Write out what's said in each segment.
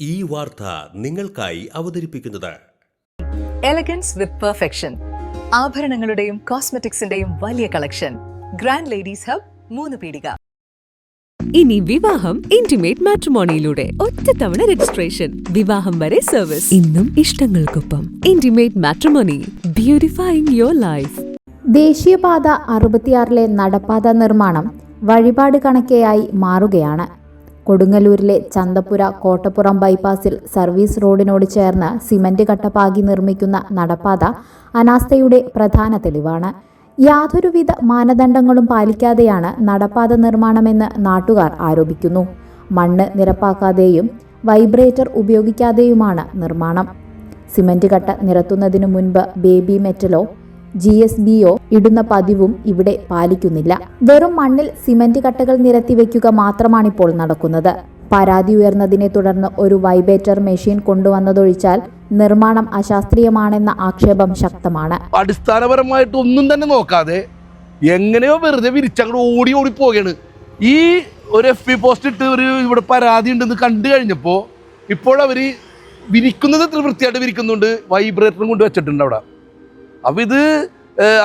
ഈ വാർത്ത നിങ്ങൾക്കായി അവതരിപ്പിക്കുന്നത് എലഗൻസ് വിത്ത് പെർഫെക്ഷൻ, ആഭരണങ്ങളുടെയും കോസ്മെറ്റിക്സിന്റെയും വലിയ കളക്ഷൻ. ഗ്രാൻഡ് ലേഡീസ് ഹബ്, 3 പീടിക. ഇനി വിവാഹം ഇന്റിമേറ്റ് മാട്രിമോണിയിലൂടെ ഒറ്റത്തവണ രജിസ്ട്രേഷൻ, വിവാഹം വരെ സർവീസ്. ഇന്നും ഇഷ്ടങ്ങൾക്കൊപ്പം ഇന്റിമേറ്റ് മാട്രിമോണി, ബ്യൂട്ടിഫൈയിങ് യുവർ ലൈഫ്. ദേശീയപാത 66 നടപ്പാത നിർമ്മാണം വഴിപാട് കണക്കെയായി മാറുകയാണ്. കൊടുങ്ങല്ലൂരിലെ ചന്തപ്പുര കോട്ടപ്പുറം ബൈപ്പാസിൽ സർവീസ് റോഡിനോട് ചേർന്ന് സിമന്റ് കട്ടപ്പാകി നിർമ്മിക്കുന്ന നടപ്പാത അനാസ്ഥയുടെ പ്രധാന തെളിവാണ്. യാതൊരുവിധ മാനദണ്ഡങ്ങളും പാലിക്കാതെയാണ് നടപ്പാത നിർമ്മാണമെന്ന് നാട്ടുകാർ ആരോപിക്കുന്നു. മണ്ണ് നിരപ്പാക്കാതെയും വൈബ്രേറ്റർ ഉപയോഗിക്കാതെയുമാണ് നിർമ്മാണം. സിമന്റ് കട്ട നിരത്തുന്നതിനു മുൻപ് ബേബി മെറ്റലോ GSBയോ ഇടുന്ന പതിവും ഇവിടെ പാലിക്കുന്നില്ല. വെറും മണ്ണിൽ സിമന്റ് കട്ടകൾ നിരത്തി വയ്ക്കുക മാത്രമാണിപ്പോൾ നടക്കുന്നത്. പരാതി ഉയർന്നതിനെ തുടർന്ന് ഒരു വൈബ്രേറ്റർ മെഷീൻ കൊണ്ടുവന്നതൊഴിച്ചാൽ നിർമ്മാണം അശാസ്ത്രീയമാണെന്ന ആക്ഷേപം ശക്തമാണ്. അടിസ്ഥാനപരമായിട്ട് ഒന്നും തന്നെ നോക്കാതെ എങ്ങനെയോ വെറുതെ വിരിച്ചങ്ങോട്ട് ഓടി പോവുകയാണ്. ഈ ഒരു FB പോസ്റ്റ് ഇട്ട് ഇവിടെ പരാതി ഉണ്ടെന്ന് കണ്ടു കഴിഞ്ഞപ്പോൾ ഇപ്പോൾ അവർ വിരിക്കുന്നത് ഇത്ര വൃത്തിയായിട്ട് വിരിക്കുന്നുണ്ട്. വൈബ്രേറ്ററും കൊണ്ട് വെച്ചിട്ടുണ്ട് അവിടെ. അപ്പോൾ ഇത്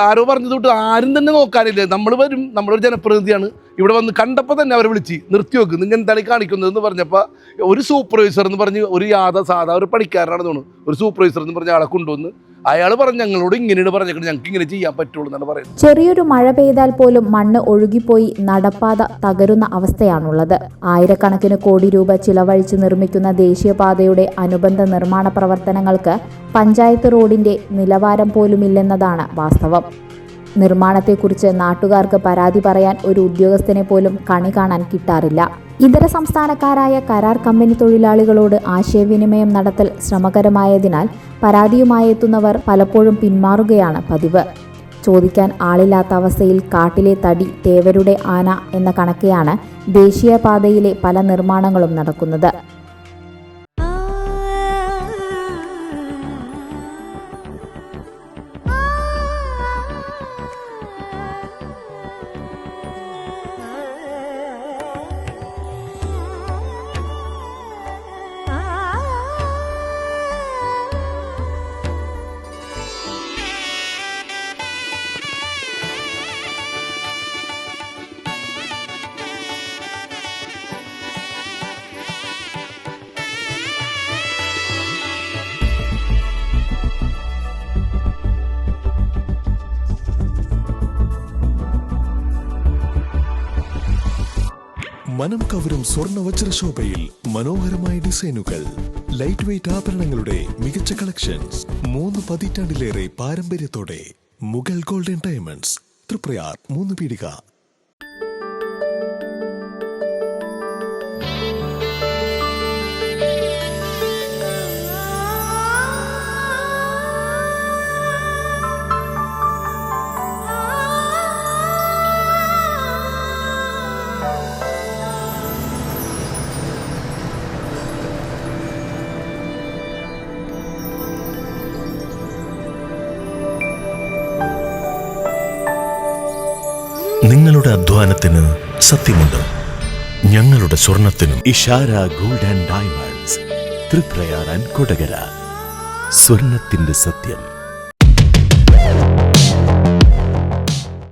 ആരോ പറഞ്ഞത് തൊട്ട് ആരും തന്നെ നോക്കാനില്ല. നമ്മൾ വരും, നമ്മളൊരു ജനപ്രതിനിധിയാണ്. ഇവിടെ വന്ന് കണ്ടപ്പോൾ തന്നെ അവരെ വിളിച്ച് നിർത്തി വെക്കും, നിങ്ങൾ എന്താണ് കാണിക്കുന്നതെന്ന് പറഞ്ഞപ്പോൾ ഒരു സൂപ്പർവൈസർ എന്ന് പറഞ്ഞ് ഒരു സാധാ ഒരു പണിക്കാരനാണെന്ന് തോന്നുന്നു, ഒരു സൂപ്പർവൈസർ എന്ന് പറഞ്ഞ ആളെ കൊണ്ടുവന്ന് അയാൾ പറഞ്ഞു ഞങ്ങളോട് ഇങ്ങനെയാണ് പറഞ്ഞേക്കുന്നത്, ഞങ്ങൾക്ക് ഇങ്ങനെ ചെയ്യാൻ പറ്റുള്ളൂ എന്നാണ് പറയുന്നത്. ചെറിയൊരു മഴ പെയ്താൽ പോലും മണ്ണ് ഒഴുകിപ്പോയി നടപ്പാത തകരുന്ന അവസ്ഥയാണുള്ളത്. ആയിരക്കണക്കിന് കോടി രൂപ ചിലവഴിച്ച് നിർമ്മിക്കുന്ന ദേശീയപാതയുടെ അനുബന്ധ നിർമ്മാണ പ്രവർത്തനങ്ങൾക്ക് പഞ്ചായത്ത് റോഡിന്റെ നിലവാരം പോലുമില്ലെന്നതാണ് വാസ്തവം. നിർമ്മാണത്തെക്കുറിച്ച് നാട്ടുകാർക്ക് പരാതി പറയാൻ ഒരു ഉദ്യോഗസ്ഥനെ പോലും കണി കാണാൻ കിട്ടാറില്ല. ഇതര സംസ്ഥാനക്കാരായ കരാർ കമ്പനി തൊഴിലാളികളോട് ആശയവിനിമയം നടത്തൽ ശ്രമകരമായതിനാൽ പരാതിയുമായി എത്തുന്നവർ പലപ്പോഴും പിന്മാറുകയാണ് പതിവ്. ചോദിക്കാൻ ആളില്ലാത്ത അവസ്ഥയിൽ കാട്ടിലെ തടി തേവരുടെ ആന എന്ന കണക്കെയാണ് ദേശീയപാതയിലെ പല നിർമ്മാണങ്ങളും നടക്കുന്നത്. മനം കവരും സ്വർണ്ണ വജ്രശോഭയിൽ മനോഹരമായ ഡിസൈനുകൾ, ലൈറ്റ് വെയ്റ്റ് ആഭരണങ്ങളുടെ മികച്ച കളക്ഷൻസ്, 3 പതിറ്റാണ്ടിലേറെ പാരമ്പര്യത്തോടെ മുഗൾ ഗോൾഡൻ ഡയമണ്ട്സ്, തൃപ്രയാർ 3 പീടിക. നിങ്ങളുടെ അധ്വാനത്തിന് സത്യമുണ്ട്, ഞങ്ങളുടെ സ്വർണത്തിനും. Ishara gold and diamonds, Triprayar and Kodakara. സ്വർണത്തിന്റെ സത്യം.